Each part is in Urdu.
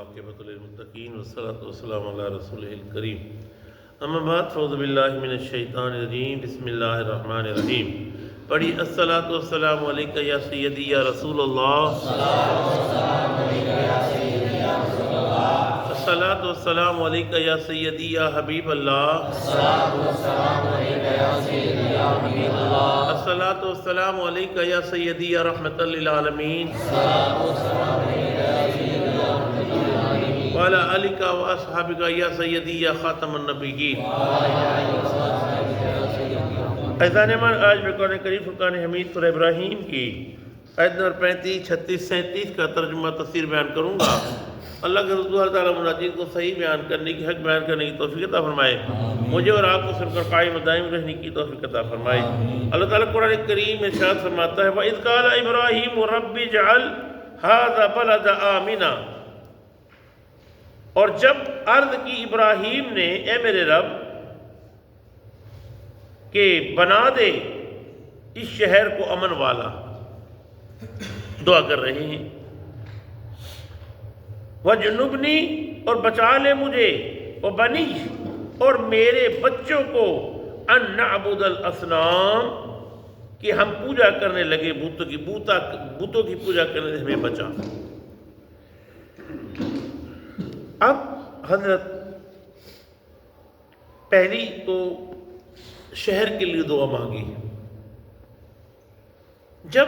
والعاقبۃ للمتقین والصلاۃ والسلام علی رسولہ الکریم اما بعد فاعوذ باللہ من الشیطان الرجیم بسم اللہ الرحمن الرحیم پڑھی الصلاۃ والسلام علیک یا سیدی یا رسول اللہ الصلاۃ والسلام علیک یا سیدی یا حبیب اللہ الصلاۃ والسلام علیک یا سیدی یا رحمۃ للعالمین وعلی آلک و اصحابک یا سیدی یا خاتم النبیین۔ عزیزان ایمان، آج میں قرآن کریم فرقان حمید سورہ ابراہیم کی آیت نمبر 35، 36، 37 کا ترجمہ تفسیر بیان کروں گا۔ اللہ کے رسول اللہ تعالیٰ مناجین کو صحیح بیان کرنے کی، حق بیان کرنے کی توفیق عطا فرمائے، مجھے اور آپ کو سن کر قائم دائم رہنے کی توفیق عطا فرمائے۔ اللہ تعالیٰ قرآن کریم میں ارشاد فرماتا ہے وَإِذْ قَالَ إِبْرَاهِيمُ رَبِّ اجْعَلْ هَذَا الْبَلَدَ آمِنًا، اور جب عرض کی ابراہیم نے اے میرے رب کہ بنا دے اس شہر کو امن والا، دعا کر رہے ہیں وَجْنُبْنِي، اور بچا لے مجھے، وَبَنِي، اور میرے بچوں کو، أَن نَعْبُدَ الْأَصْنَامَ، کہ ہم پوجا کرنے لگے بتوں کی پوجا کرنے سے ہمیں بچا۔ اب حضرت پہلی تو شہر کے لیے دعا مانگی۔ جب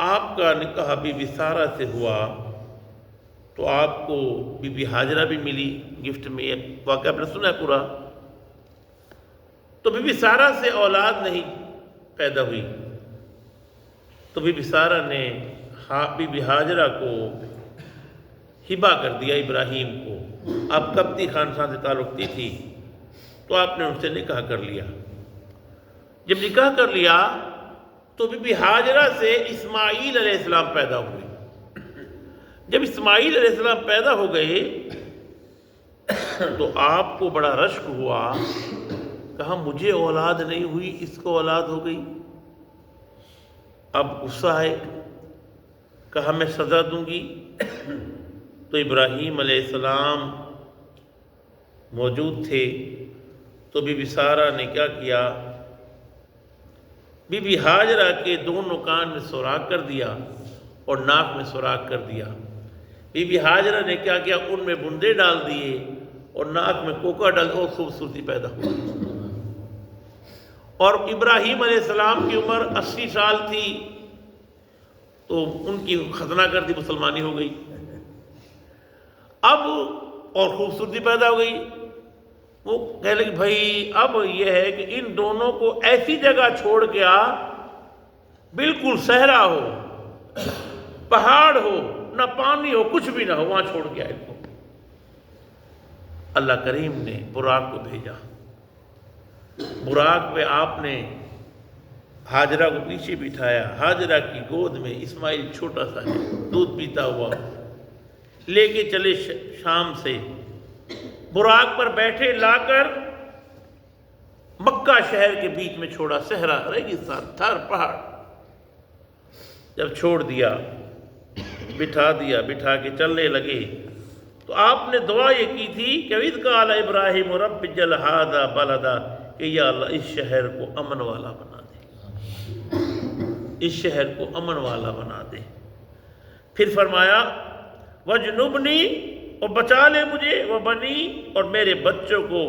آپ کا نکاح بی بی سارہ سے ہوا تو آپ کو بی بی ہاجرہ بھی ملی گفٹ میں، یہ واقعہ آپ نے سنا ہے پورا۔ تو بی بی سارہ سے اولاد نہیں پیدا ہوئی تو بی بی سارہ نے بی بی ہاجرہ کو ہبا کر دیا ابراہیم کو۔ اب قبطی خاندان سے تعلقتی تھی تو آپ نے ان سے نکاح کر لیا۔ جب نکاح کر لیا تو بی بی ہاجرہ سے اسماعیل علیہ السلام پیدا ہوئے۔ جب اسماعیل علیہ السلام پیدا ہو گئے تو آپ کو بڑا رشک ہوا، کہا مجھے اولاد نہیں ہوئی، اس کو اولاد ہو گئی۔ اب غصہ ہے، کہا میں سزا دوں گی۔ تو ابراہیم علیہ السلام موجود تھے تو بی بی سارہ نے کیا کیا، بی بی ہاجرہ کے دونوں کان میں سوراخ کر دیا اور ناک میں سوراخ کر دیا۔ بی بی ہاجرہ نے کیا کیا، ان میں بندے ڈال دیے اور ناک میں کوکا ڈال، اور خوبصورتی پیدا ہوئی۔ اور ابراہیم علیہ السلام کی عمر 80 سال تھی تو ان کی ختنہ کر دی، مسلمانی ہو گئی۔ اب اور خوبصورتی پیدا ہو گئی۔ وہ کہہ لگے بھائی اب یہ ہے کہ ان دونوں کو ایسی جگہ چھوڑ کے آ، بالکل صحرا ہو، پہاڑ ہو، نہ پانی ہو، کچھ بھی نہ ہو، وہاں چھوڑ کے آئے ان کو۔ اللہ کریم نے براق کو بھیجا۔ براق پہ آپ نے ہاجرہ کو پیچھے بٹھایا، ہاجرہ کی گود میں اسماعیل چھوٹا سا ہے، دودھ پیتا ہوا لے کے چلے شام سے، براق پر بیٹھے لا کر مکہ شہر کے بیچ میں چھوڑا، صحرا، ریگستان، تھر پہاڑ۔ جب چھوڑ دیا، بٹھا کے چلنے لگے تو آپ نے دعا یہ کی تھی کہ وَإِذْ قَالَ إِبْرَاهِيمُ رَبِّ اجْعَلْ هَذَا بَلَدًا، کہ یا اللہ اس شہر کو امن والا بنا دے، اس شہر کو امن والا بنا دے۔ پھر فرمایا وَجْنُبْنِي، اور بچا لے مجھے، وَبَنِي، اور میرے بچوں کو،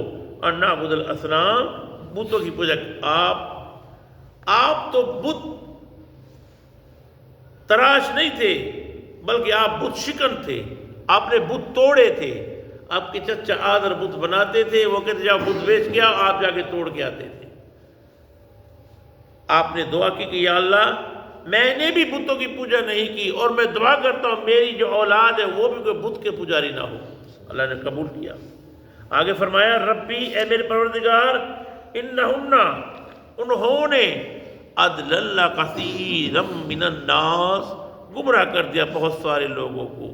أَن نَعْبُدَ الْأَصْنَامَ، بتوں کی پوجا۔ آپ تو بت تراش نہیں تھے بلکہ آپ بت شکن تھے، آپ نے بت توڑے تھے۔ آپ کے چچا آدر بت بناتے تھے، وہ کہتے جاؤ بت بیچ گیا، آپ جا کے توڑ کے آتے تھے۔ آپ نے دعا کی کہ یا اللہ میں نے بھی بتوں کی پوجا نہیں کی، اور میں دعا کرتا ہوں میری جو اولاد ہے وہ بھی کوئی بت کے پجاری نہ ہو۔ اللہ نے قبول کیا۔ آگے فرمایا ربی، اے میرے پروردگار، انہوں نے اضلل کثیرا من الناس، گمراہ کر دیا بہت سارے لوگوں کو۔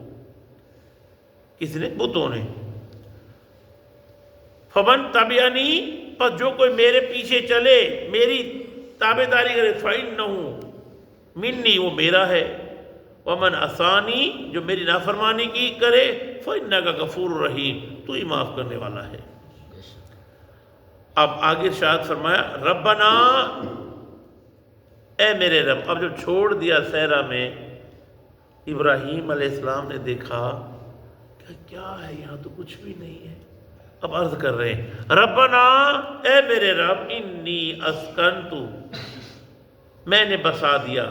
کس نے؟ بتوں نے۔ فمن تبعنی، پس جو کوئی میرے پیچھے چلے، میری تابعداری کرے، فإنہ منی، وہ میرا ہے، ومن عصانی جو میری نافرمانی کی کرے فإنک غفور رحیم تو ہی معاف کرنے والا ہے۔ اب آگے ارشاد فرمایا ربنا اے میرے رب۔ اب جب چھوڑ دیا صحرا میں، ابراہیم علیہ السلام نے دیکھا کہ کیا ہے یہاں تو کچھ بھی نہیں ہے۔ اب عرض کر رہے ہیں ربنا اے میرے رب انی اسکنتو میں نے بسا دیا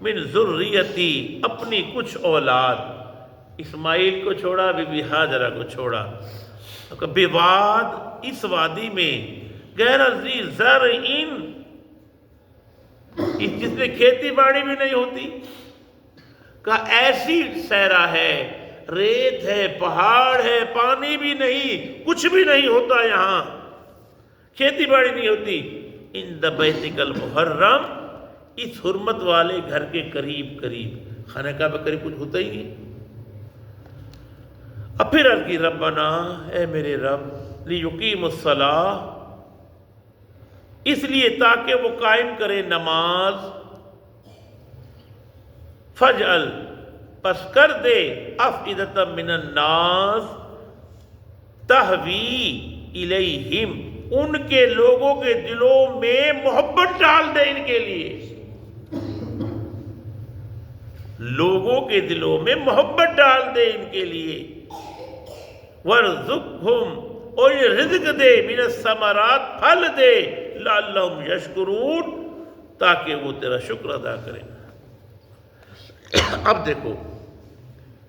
من ذریتی اپنی کچھ اولاد، اسماعیل کو چھوڑا، بی بی ہاجرہ کو چھوڑا، بواد اس وادی میں غیر ذی زرعین جس میں کھیتی باڑی بھی نہیں ہوتی، کہ ایسی صحرا ہے، ریت ہے، پہاڑ ہے، پانی بھی نہیں، کچھ بھی نہیں ہوتا یہاں، کھیتی باڑی نہیں ہوتی، عند بیتک المحرم اس حرمت والے گھر کے قریب قریب، خانہ کعبہ قریب کچھ ہوتا ہی نہیں۔ اب پھر عرض کی ربنا اے میرے رب لیقیموا الصلاۃ اس لیے تاکہ وہ قائم کرے نماز، فجعل پس کر دے افئدۃ من الناس تہوی الیہم ان کے لوگوں کے دلوں میں محبت ڈال دے، ان کے لیے لوگوں کے دلوں میں محبت ڈال دے ان کے لیے، وَارْزُقْهُمْ اور یہ رزق دے، من الثمرات پھل دے، لعلہم یشکرون تاکہ وہ تیرا شکر ادا کریں۔ اب دیکھو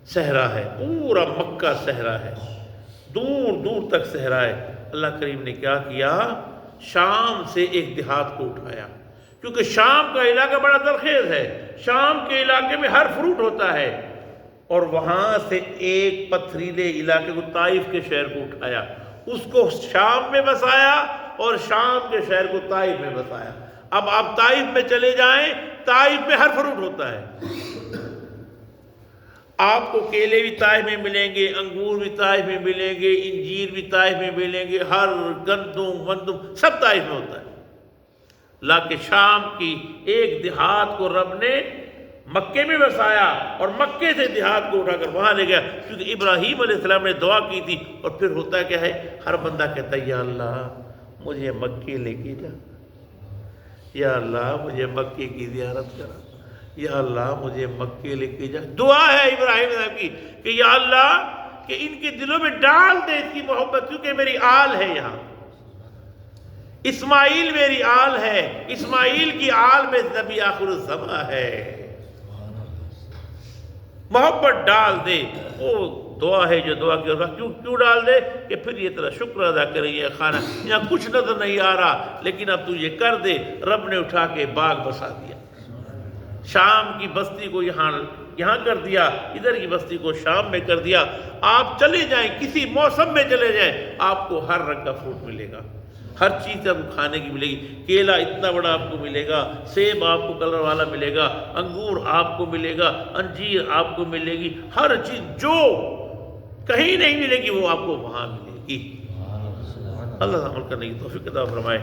صحرا ہے، پورا مکہ صحرا ہے، دور دور تک صحرا ہے۔ اللہ کریم نے کیا کیا، شام سے ایک دیہات کو اٹھایا، کیونکہ شام کا علاقہ بڑا زرخیز ہے، شام کے علاقے میں ہر فروٹ ہوتا ہے، اور وہاں سے ایک پتھریلے علاقے کو طائف کے شہر کو اٹھایا، اس کو شام میں بسایا اور شام کے شہر کو طائف میں بسایا۔ اب آپ طائف میں چلے جائیں، طائف میں ہر فروٹ ہوتا ہے، آپ کو کیلے بھی طائف میں ملیں گے، انگور بھی طائف میں ملیں گے، انجیر بھی طائف میں ملیں گے، ہر گندم سب طائف میں ہوتا ہے۔ لیکن شام کی ایک دیہات کو رب نے مکے میں بسایا اور مکے سے دیہات کو اٹھا کر وہاں لے گیا، کیونکہ ابراہیم علیہ السلام نے دعا کی تھی۔ اور پھر ہوتا کیا ہے، ہر بندہ کہتا ہے یا اللہ مجھے مکے لے کے جا، یا اللہ مجھے مکے کی زیارت کرا، یا اللہ مجھے مکے لے کے جا۔ دعا ہے ابراہیم صاحب کی کہ یا اللہ کہ ان کے دلوں میں ڈال دے اس کی محبت، کیونکہ میری آل ہے یہاں، اسماعیل میری آل ہے، اسماعیل کی آل میں نبی آخر الزمان ہے، محبت ڈال دے۔ وہ دعا ہے جو دعا کی کیوں ڈال دے کہ پھر یہ تیرا شکر ادا کرے۔ یہ خانہ یہاں کچھ نظر نہیں آ رہا، لیکن اب تو یہ کر دے۔ رب نے اٹھا کے باغ بسا دیا، شام کی بستی کو یہاں کر دیا، ادھر کی بستی کو شام میں کر دیا۔ آپ چلے جائیں، کسی موسم میں چلے جائیں، آپ کو ہر رنگ کا فروٹ ملے گا، ہر چیز آپ کو کھانے کی ملے گی۔ کیلا اتنا بڑا آپ کو ملے گا، سیب آپ کو کلر والا ملے گا، انگور آپ کو ملے گا، انجیر آپ کو ملے گی، ہر چیز جو کہیں نہیں ملے گی وہ آپ کو وہاں ملے گی۔ اللہ عمل کرنے کی توفیق عطا فرمائے۔